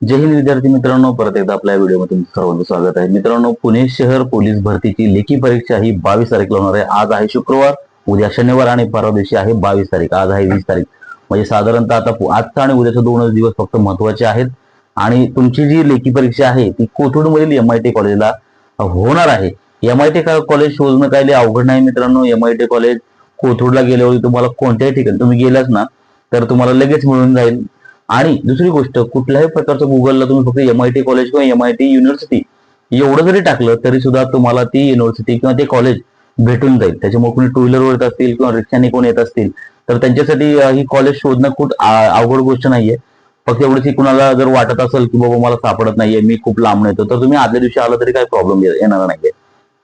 जय हिंद विद्यार्थी मित्रांनो, परत एकदा आपल्या व्हिडिओमध्ये तुमचं सर्वांचं स्वागत आहे. मित्रांनो, पुणे शहर पोलीस भरतीची लेखी परीक्षा ही 22 तारीखला होणार आहे. आज आहे शुक्रवार, उद्या शनिवार आणि परवा दिवशी आहे 22 तारीख. आज आहे 20 तारीख. म्हणजे साधारणतः आता आजचा आणि उद्याचा 2 दिवस फक्त महत्वाचे आहेत. आणि तुमची जी लेखी परीक्षा आहे ती कोथरूडमधील MIT कॉलेजला होणार आहे. MIT कॉलेज शोधणं काही अवघड नाही मित्रांनो. MIT कॉलेज कोथरूडला गेल्यावर तुम्हाला कोणत्याही ठिकाणी तुम्ही गेलाच ना तर तुम्हाला लगेच मिळून जाईल. आणि दुसरी गोष्ट, कुठल्याही प्रकारचं गुगलला तुम्ही फक्त MIT कॉलेज किंवा MIT युनिव्हर्सिटी एवढं जरी टाकलं तरी सुद्धा तुम्हाला ती युनिव्हर्सिटी किंवा ते कॉलेज भेटून जाईल. त्याच्यामुळे कोणी टू व्हीलरवर येत असतील किंवा रिक्षाने कोण येत असतील तर त्यांच्यासाठी ही कॉलेज शोधणं खूप अवघड गोष्ट नाहीये. फक्त एवढंच की कुणाला जर वाटत असेल की बाबा मला सापडत नाहीये, मी खूप लांब येतो, तर तुम्ही आदल्या दिवशी आला तरी काही प्रॉब्लेम येणार नाहीये.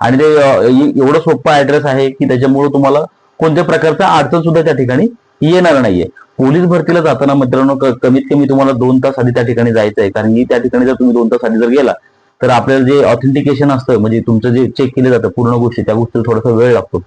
आणि ते एवढं सोपा ऍड्रेस आहे की त्याच्यामुळे तुम्हाला कोणत्या प्रकारचा अडचण सुद्धा त्या ठिकाणी येणार नाहीये. पोलीस भरतीला जाताना मित्रांनो कमीत कमी तुम्हाला 2 तास आधी त्या ठिकाणी जायचं आहे. कारण की त्या ठिकाणी जर तुम्ही 2 तास आधी जर गेला तर आपल्याला जे ऑथेंटिकेशन असतं, म्हणजे तुमचं जे चेक केलं जातं पूर्ण गोष्टी, त्या गोष्टीला थोडासा वेळ लागतो.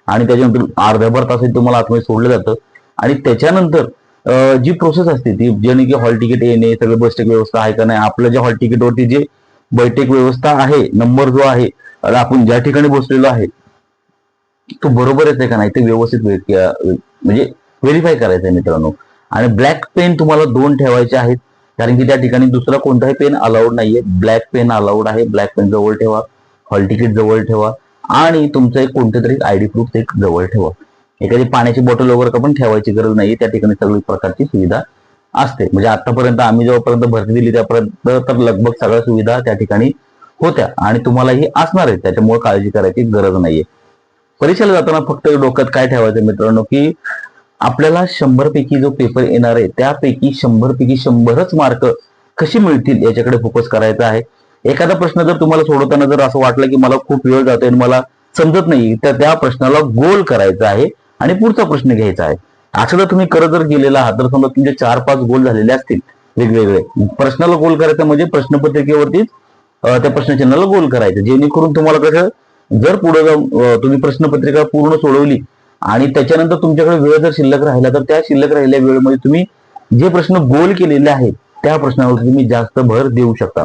आणि त्याच्यानंतर अर्ध्याभर तास तुम्हाला आतमध्ये सोडलं जातं. आणि त्याच्यानंतर जी प्रोसेस असते ती जेणे की हॉल तिकीट येणे, सगळं बस तिकीट व्यवस्था आहे का नाही, आपल्या ज्या हॉल तिकीटवरती जे बैठक व्यवस्था आहे, नंबर जो आहे, आपण ज्या ठिकाणी बसलेलो आहे तो बरोबर येते का नाही ते व्यवस्थित म्हणजे व्हेरीफाय करायचं आहे मित्रांनो. आणि ब्लॅक पेन तुम्हाला 2 ठेवायचे आहेत, कारण की त्या ठिकाणी दुसरा कोणताही पेन अलाउड नाहीये. ब्लॅक पेन अलाउड आहे. ब्लॅक पेन जवळ ठेवा, हॉल तिकीट जवळ ठेवा आणि तुमचं एक कोणतं तरी ID प्रूफ एक जवळ ठेवा. एखादी पाण्याची बॉटल वगैरे पण ठेवायची गरज नाहीये. त्या ठिकाणी सगळी प्रकारची सुविधा असते. म्हणजे आतापर्यंत आम्ही जेव्हापर्यंत भरती दिली त्यापर्यंत तर लगभग सगळ्या सुविधा त्या ठिकाणी होत्या आणि तुम्हालाही असणार आहेत. त्याच्यामुळे काळजी करायची गरज नाहीये. परीक्षेला जाताना फक्त डोक्यात काय ठेवायचं मित्रांनो की आपल्याला 100 पैकी जो पेपर येणार आहे त्यापैकी 100 पैकी 100च मार्क कशी मिळतील याच्याकडे फोकस करायचा आहे. एखादा प्रश्न जर तुम्हाला सोडवताना जर असं वाटलं की मला खूप वेळ जातोय आणि मला समजत नाही, तर त्या प्रश्नाला गोल करायचा आहे आणि पुढचा प्रश्न घ्यायचा आहे. असं जर तुम्ही करत जर गेलेला आहात तर समजा तुमचे 4-5 गोल झालेले असतील वेगवेगळे. प्रश्नाला गोल करायचं म्हणजे प्रश्नपत्रिकेवरतीच त्या प्रश्नचिन्हाला गोल करायचं, जेणेकरून तुम्हाला कसं जर पुढे जाऊन तुम्ही प्रश्नपत्रिका पूर्ण सोडवली आणि त्याच्यानंतर तुमच्याकडे वेळ जर शिल्लक राहिला तर त्या शिल्लक राहिलेल्या वेळेमध्ये तुम्ही जे प्रश्न गोल केलेले आहेत त्या प्रश्नावर तुम्ही जास्त भर देऊ शकता.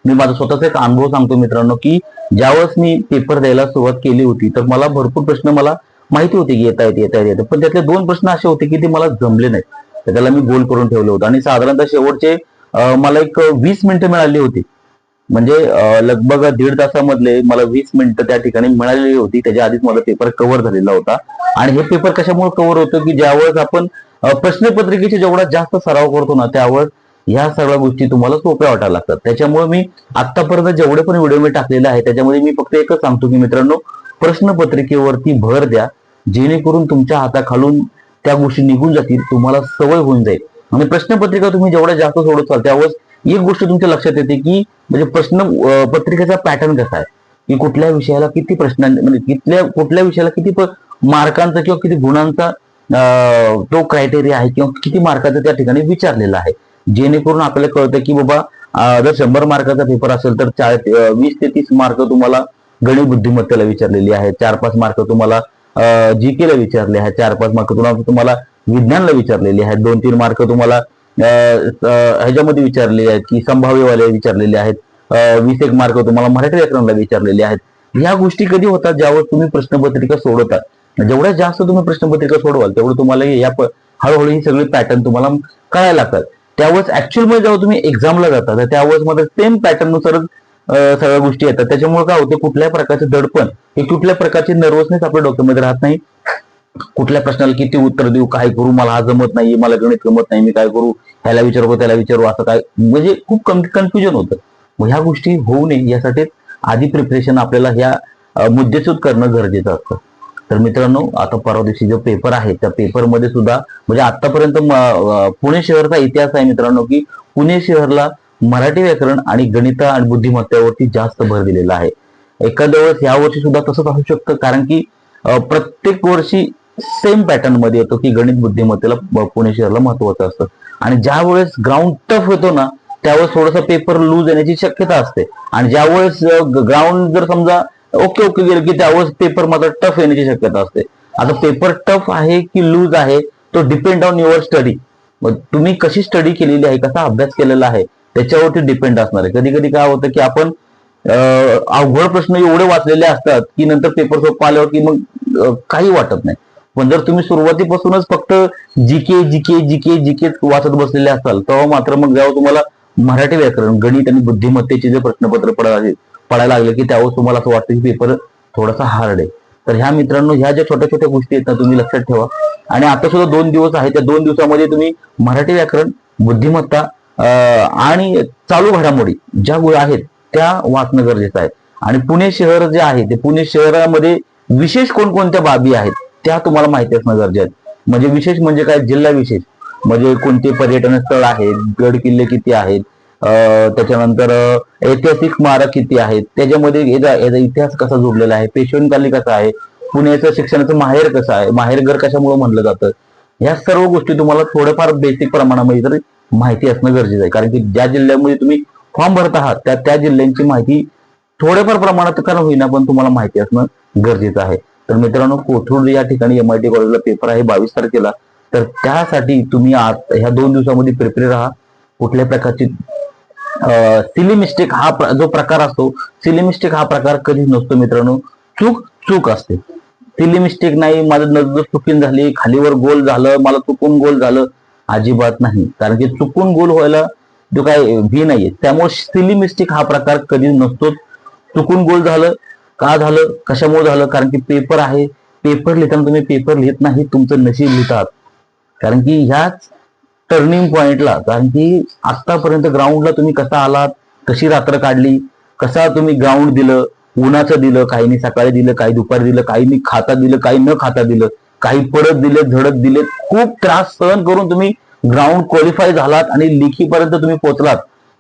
मी माझा स्वतःचा एक अनुभव सांगतो मित्रांनो की ज्यावेळेस मी पेपर द्यायला सुरुवात केली होती तर मला भरपूर प्रश्न मला माहिती होते की येता येत, पण त्यातले 2 प्रश्न असे होते की ते मला जमले नाही. तर त्याला मी गोल करून ठेवलं होतं आणि साधारणतः शेवटचे मला एक 20 मिनिटं मिळाली होती. म्हणजे लगभग 1.5 तासामधले मला 20 मिनिटं त्या ठिकाणी मिळालेली होती. त्याच्या आधीच माझा पेपर कव्हर झालेला होता. आणि हे पेपर कशामुळे कव्हर होतं की ज्यावेळेस आपण प्रश्नपत्रिकेचे जेवढा जास्त सराव करतो ना त्यावेळेस ह्या सगळ्या गोष्टी तुम्हाला सोप्या वाटायला लागतात. त्याच्यामुळे मी आतापर्यंत जेवढे पण व्हिडिओ मी टाकलेले आहे त्याच्यामध्ये मी फक्त एकच सांगतो की मित्रांनो, प्रश्नपत्रिकेवरती भर द्या, जेणेकरून तुमच्या हाताखालून त्या गोष्टी निघून जातील, तुम्हाला सवय होऊन जाईल. आणि प्रश्नपत्रिका तुम्ही जेवढ्या जास्त सोडवताल त्यावेळेस एक गोष्ट तुमच्या लक्षात येते की म्हणजे प्रश्न पत्रिकेचा पॅटर्न कसा आहे, की कुठल्या विषयाला किती प्रश्न, म्हणजे कुठल्या विषयाला किती मार्कांचा किंवा किती गुणांचा तो क्रायटेरिया आहे किंवा किती मार्काचा त्या ठिकाणी विचारलेला आहे. जेणेकरून आपल्याला कळतं की बाबा जर 100 मार्काचा पेपर असेल तर 20 ते 30 मार्क तुम्हाला गणित बुद्धिमत्तेला विचारलेली आहेत, 4-5 मार्क तुम्हाला GK ला विचारले आहेत, 4-5 मार्क तुम्हाला विज्ञानला विचारलेले आहेत, 2-3 मार्क तुम्हाला ह्याच्यामध्ये विचारलेले आहेत की संभाव्यवाले विचारलेले आहेत, 20 मार्क तुम्हाला मराठी व्याकरणाला विचारलेले आहेत. ह्या गोष्टी कधी होतात ज्यावर तुम्ही प्रश्नपत्रिका सोडवतात. जेवढ्या जास्त तुम्ही प्रश्नपत्रिका सोडवाल तेवढं तुम्हाला या हळूहळू ही सगळी पॅटर्न तुम्हाला कळायला लागतात. त्यावेळेस ऍक्च्युअल मध्ये जेव्हा तुम्ही एक्झामला जाता तर त्यावेळेस मध्ये सेम पॅटर्न नुसारच सगळ्या गोष्टी येतात. त्याच्यामुळे काय होते, कुठल्याही प्रकारचे दडपण हे कुठल्या प्रकारची नर्वसनेस आपल्या डोक्यामध्ये राहत नाही. कुठल्या प्रश्नाला किती उत्तर देऊ, काय करू, मला हा जमत नाही, मला गणित जमत नाही, मी काय करू, ह्याला विचारू त्याला विचारू, असं काय, म्हणजे खूप कन्फ्युजन होतं. मग ह्या गोष्टी होऊ नये यासाठी आधी प्रिपरेशन आपल्याला ह्या मुद्देसूद करणं गरजेचं असतं. तर मित्रांनो, आता परवा दिवशी जो पेपर आहे त्या पेपरमध्ये सुद्धा म्हणजे आतापर्यंत पुणे शहरचा इतिहास आहे मित्रांनो की पुणे शहरला मराठी व्याकरण आणि गणित आणि बुद्धिमत्तेवरती जास्त भर दिलेला आहे. एखाद्या वेळेस या वर्षी सुद्धा तसंच असू शकतं, कारण की प्रत्येक वर्षी सेम पॅटर्न मध्ये येतो की गणित बुद्धिमत्तेला पुणे शहरला महत्वाचं असतं. आणि ज्या वेळेस ग्राउंड टफ होतो ना त्यावेळेस थोडासा पेपर लूज येण्याची शक्यता असते. आणि ज्यावेळेस ग्राउंड जर समजा ओके गेलं की त्यावेळेस पेपर मात्र टफ येण्याची शक्यता असते. आता पेपर टफ आहे की लूज आहे तो डिपेंड ऑन युअर स्टडी. मग तुम्ही कशी स्टडी केलेली आहे, कसा अभ्यास केलेला आहे त्याच्यावरती डिपेंड असणार आहे. कधी कधी काय होतं की आपण अवघड प्रश्न एवढे वाचलेले असतात की नंतर पेपर सोपा आल्यावर की मग काही वाटत नाही. पण जर तुम्ही सुरुवातीपासूनच फक्त जीके जीके जीके जीके वाचत बसलेले असाल तेव्हा मात्र मग जेव्हा तुम्हाला मराठी व्याकरण, गणित आणि बुद्धिमत्तेचे जे प्रश्नपत्र पडायला लागले की त्यावेळेस तुम्हाला असं वाटतं की पेपर थोडासा हार्ड आहे. तर ह्या मित्रांनो, ह्या ज्या छोट्या छोट्या गोष्टी आहेत ना तुम्ही लक्षात ठेवा. आणि आता सुद्धा 2 दिवस आहेत, त्या 2 दिवसामध्ये तुम्ही मराठी व्याकरण, बुद्धिमत्ता आणि चालू घडामोडी ज्या आहेत त्या वाचणं गरजेचं आहे. आणि पुणे शहर जे आहे ते पुणे शहरामध्ये विशेष कोणकोणत्या बाबी आहेत त्या तुम्हाला माहिती असणं गरजेचं आहे. म्हणजे विशेष म्हणजे काय, जिल्हा विशेष म्हणजे कोणते पर्यटन स्थळ आहेत, गड किल्ले किती आहेत, त्याच्यानंतर ऐतिहासिक स्मारक किती आहेत, त्याच्यामध्ये याचा इतिहास कसा जोडलेला आहे, पेशवेकालीन कसा आहे, पुण्याचं शिक्षणाचं माहेर कसं आहे, माहेरघर कशामुळे म्हणलं जातं, ह्या सर्व गोष्टी तुम्हाला थोड्याफार बेसिक प्रमाणामध्ये तरी माहिती असणं गरजेचं आहे. कारण की ज्या जिल्ह्यामध्ये तुम्ही फॉर्म भरत आहात त्या जिल्ह्यांची माहिती थोड्याफार प्रमाणात का होईना पण तुम्हाला माहिती असणं गरजेचं आहे. तर मित्रांनो, कोथरूड या ठिकाणी MIT कॉलेजला पेपर आहे 22 तारखेला. तर त्यासाठी तुम्ही आज ह्या 2 दिवसामध्ये प्रिपेअर राहा. कुठल्या प्रकारची सिली मिस्टेक हा जो प्रकार असतो, सिली मिस्टेक हा प्रकार कधीच नसतो मित्रांनो. चूक असते, सिली मिस्टेक नाही. माझं नजर चुकीन झाली, खालीवर गोल झालं, मला चुकून गोल झालं, अजिबात नाही. कारण की चुकून गोल व्हायला जो काय भी नाहीये, त्यामुळे सिली मिस्टेक हा प्रकार कधीच नसतो. चुकून गोल झालं, का झालं, कशामुळे झालं, कारण की पेपर आहे. पेपर लिहिताना तुम्ही पेपर लिहित नाही, तुमचं नशीब लिहितात. कारण की ह्याच टर्निंग पॉइंटला, कारण की आतापर्यंत ग्राउंडला तुम्ही कसा आलात, कशी रात्र काढली, कसा तुम्ही ग्राउंड दिलं, उन्हाचं दिलं, काहींनी सकाळी दिलं, काही दुपारी दिलं, काहींनी खाता दिलं, काही न खाता दिलं, काही पडत दिले, झडत दिले, खूप त्रास सहन करून तुम्ही ग्राउंड क्वालिफाय झालात आणि लेखीपर्यंत तुम्ही पोहोचलात.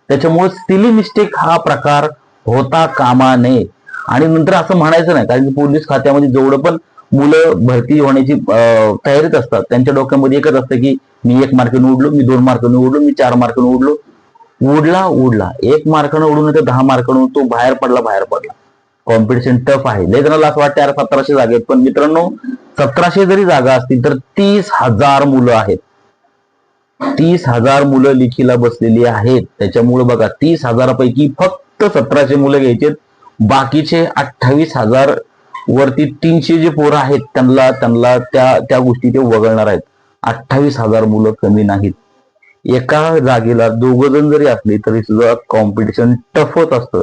त्याच्यामुळे सिली मिस्टेक हा प्रकार होता कामा नये. आणि नंतर असं म्हणायचं नाही, कारण की पोलीस खात्यामध्ये जेवढं पण मुलं भरती होण्याची तयारीत असतात त्यांच्या डोक्यामध्ये एकच असतं की मी 1 मार्काने उडलो, मी 2 मार्काने उडलो, मी 4 मार्काने उडलो. उडला 1 मार्काने उडून तर 10 मार्काने तो बाहेर पडला. कॉम्पिटिशन टफ आहे. लय जणांना असं वाटतं 1700 जागा आहेत, पण मित्रांनो 1700 जरी जागा असतील तर 30,000 मुलं आहेत. 30,000 मुलं लेखीला बसलेली आहेत. त्याच्यामुळे बघा, 30,000 पैकी फक्त 1700 मुलं घ्यायचे, बाकीचे 28,000 वरती 300 जे पोरं आहेत त्यांना त्या गोष्टी ते वगळणार आहेत. 28,000 मुलं कमी नाहीत. एका जागेला 2 जण जरी असले तरी सुद्धा कॉम्पिटिशन टफच असतं.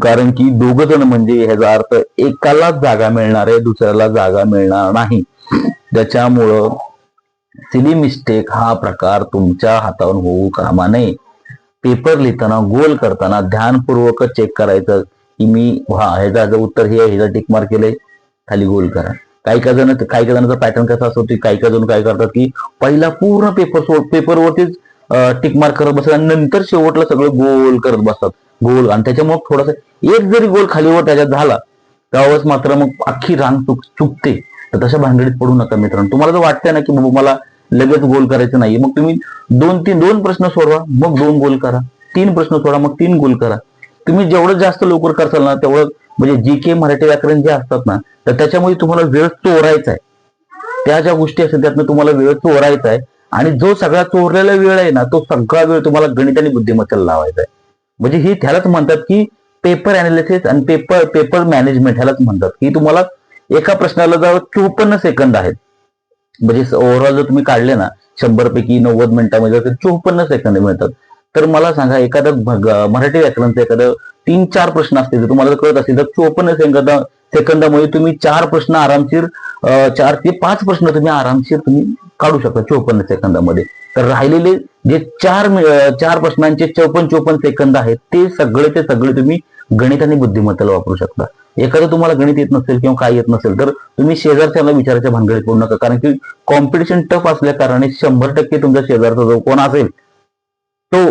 कारण की 2 जण म्हणजे ह्याचा अर्थ एकालाच जागा मिळणार आहे, दुसऱ्याला जागा मिळणार नाही. त्याच्यामुळं सिली मिस्टेक हा प्रकार तुमच्या हातावरून होऊ कामा नये. पेपर लिहिताना, गोल करताना ध्यानपूर्वक चेक करायचं की मी ह्याचं उत्तर हे, ह्याचा टिक मार्क केलंय, खाली गोल करा. काही जणांचा पॅटर्न कसा असतो, काही जण काय करतात की पहिला पूर्ण पेपरवरतीच टिक मार्क करत बसतात आणि नंतर शेवटला सगळं गोल करत बसतात, गोल. आणि त्याच्यामुळे थोडासा एक जरी गोल खालीवर त्याच्यात झाला त्यावेळेस मात्र मग अख्खी रांग चुकते. तर तशा भानगडीत पडू नका मित्रांनो. तुम्हाला जर वाटतंय ना की बाबा मला लगेच गोल करायचं नाही, मग तुम्ही 2 प्रश्न सोडवा, मग 2 गोल करा. 3 प्रश्न सोडा, मग 3 गोल करा. तुम्ही जेवढं जास्त लवकर करसाल ना तेवढं, म्हणजे जीके, मराठी व्याकरण जे असतात ना, तर त्याच्यामध्ये तुम्हाला वेळ चोरायचा आहे. त्या ज्या गोष्टी असतात त्यातनं तुम्हाला वेळ चोरायचा आहे. आणि जो सगळा चोरलेला वेळ आहे ना, तो सगळा वेळ तुम्हाला गणित आणि बुद्धिमत्तेला लावायचा आहे. म्हणजे ही त्यालाच म्हणतात की पेपर अनालिसिस आणि पेपर मॅनेजमेंट, ह्यालाच म्हणतात की तुम्हाला एका प्रश्नाला जवळ 54 सेकंद आहेत. म्हणजे ओव्हरऑल जर तुम्ही काढले ना 100 पैकी 90 मिनिटांमध्ये 54 सेकंद मिळतात. तर मला सांगा, एखादं मराठी व्याकरणचं एखादं 3-4 प्रश्न असतील तर तुम्हाला जर कळत असेल तर 54 सेकंदामध्ये तुम्ही 4 प्रश्न आरामशीर, 4 ते 5 प्रश्न तुम्ही आरामशीर काढू शकता 54 सेकंदामध्ये. तर राहिलेले जे 4 प्रश्नांचे 54 सेकंद आहेत ते सगळे तुम्ही गणित आणि बुद्धिमत्तेला वापरू शकता. एखादं तुम्हाला गणित येत नसेल किंवा काय येत नसेल तर तुम्ही शेजारच्याला विचारायच्या भानगडीत पडू नका. कारण की कॉम्पिटिशन टफ असल्या कारणाने 100% तुमच्या शेजारचा जो कोण असेल तो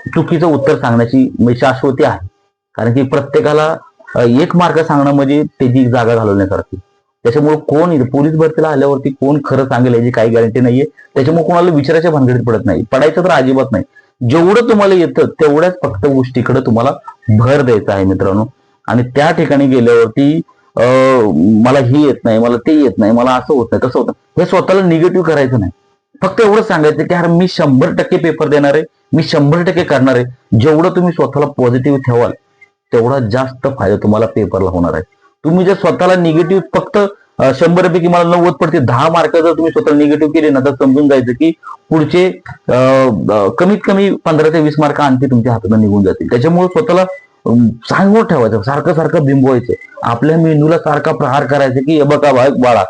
चुकीचं उत्तर सांगण्याची शाश्वती आहे. कारण की प्रत्येकाला 1 मार्क सांगणं म्हणजे त्याची जागा घालवण्यासारखी. त्याच्यामुळे कोण पोलीस भरतीला आल्यावरती कोण खरं सांगेल याची काही गॅरंटी नाहीये. त्याच्यामुळे कोणाला विचारायच्या भानगडीत पडत नाही, पडायचं तर अजिबात नाही. जेवढं तुम्हाला येतं तेवढ्याच फक्त गोष्टीकडे तुम्हाला भर द्यायचा आहे मित्रांनो. आणि त्या ठिकाणी गेल्यावरती मला हे येत नाही, मला ते येत नाही, मला असं होत नाही, तसं होतं, हे स्वतःला निगेटिव्ह करायचं नाही. फक्त एवढं सांगायचं की अरे मी 100% पेपर देणार आहे, मी 100% करणार आहे. जेवढं तुम्ही स्वतःला पॉझिटिव्ह ठेवाल तेवढा जास्त फायदा तुम्हाला पेपरला होणार आहे. तुम्ही जर स्वतःला निगेटिव्ह फक्त 100 पैकी मला 90 पडते, 10 मार्क जर तुम्ही स्वतःला निगेटिव्ह केले ना, तर समजून जायचं की पुढचे कमीत कमी 15 ते 20 मार्क आणखी तुमच्या हातातून निघून जातील. त्याच्यामुळे स्वतःला सांगून ठेवायचं, सारखं सारखं बिंबवायचं, आपल्या मेंदूला सारखा प्रहार करायचा की हे बघा बाळा,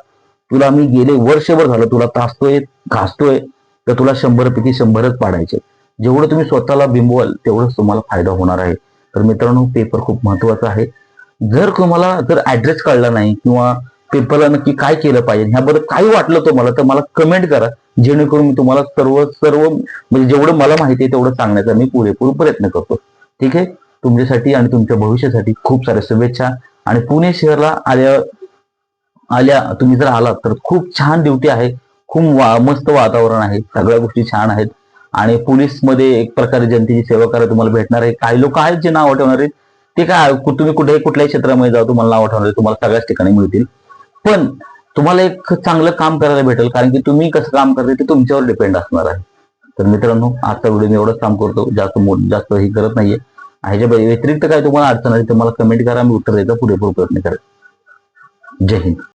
तुला मी गेले वर्षभर झालं तुला तासतोय घासतोय, तर तुला 100 पैकी 100च पाडायचे. जेवढं तुम्ही स्वतःला बिंबवाल तेवढंच तुम्हाला फायदा होणार आहे. तर मित्रांनो, पेपर खूप महत्वाचा आहे. जर ऍड्रेस कळला नाही किंवा पेपरला नक्की काय केलं पाहिजे ह्याबद्दल काही वाटलं तुम्हाला, तर मला कमेंट करा, जेणेकरून मी तुम्हाला सर्व म्हणजे जेवढं मला माहिती आहे तेवढं सांगण्याचा मी पुरेपूर प्रयत्न करतो. ठीक आहे. तुमच्यासाठी आणि तुमच्या भविष्यासाठी खूप साऱ्या शुभेच्छा. आणि पुणे शहरला आल्या तुम्ही जर आलात तर खूप छान ड्युटी आहे, खूप मस्त वातावरण आहे, सगळ्या गोष्टी छान आहेत. आणि पोलीस मध्ये एक प्रकारे जनतेची सेवा करायला तुम्हाला भेटणार आहे. काही लोक आहेत जे नाव ठेवणार आहेत, ते काय तुम्ही कुठल्याही क्षेत्रामध्ये जाऊ तुम्हाला नाव ठेवणार, तुम्हाला सगळ्याच ठिकाणी मिळतील. पण तुम्हाला एक चांगलं काम करायला भेटेल, कारण की तुम्ही कसं काम करते ते तुमच्यावर डिपेंड असणार आहे. तर मित्रांनो, आजचा व्हिडिओ मी एवढंच काम करतो, जास्त ही करत नाहीये. ह्याच्या व्यतिरिक्त काय तुम्हाला अडचण आली तर मला कमेंट करा, मी उत्तर द्यायचा पुरेपूर प्रयत्न करेन. जय हिंद.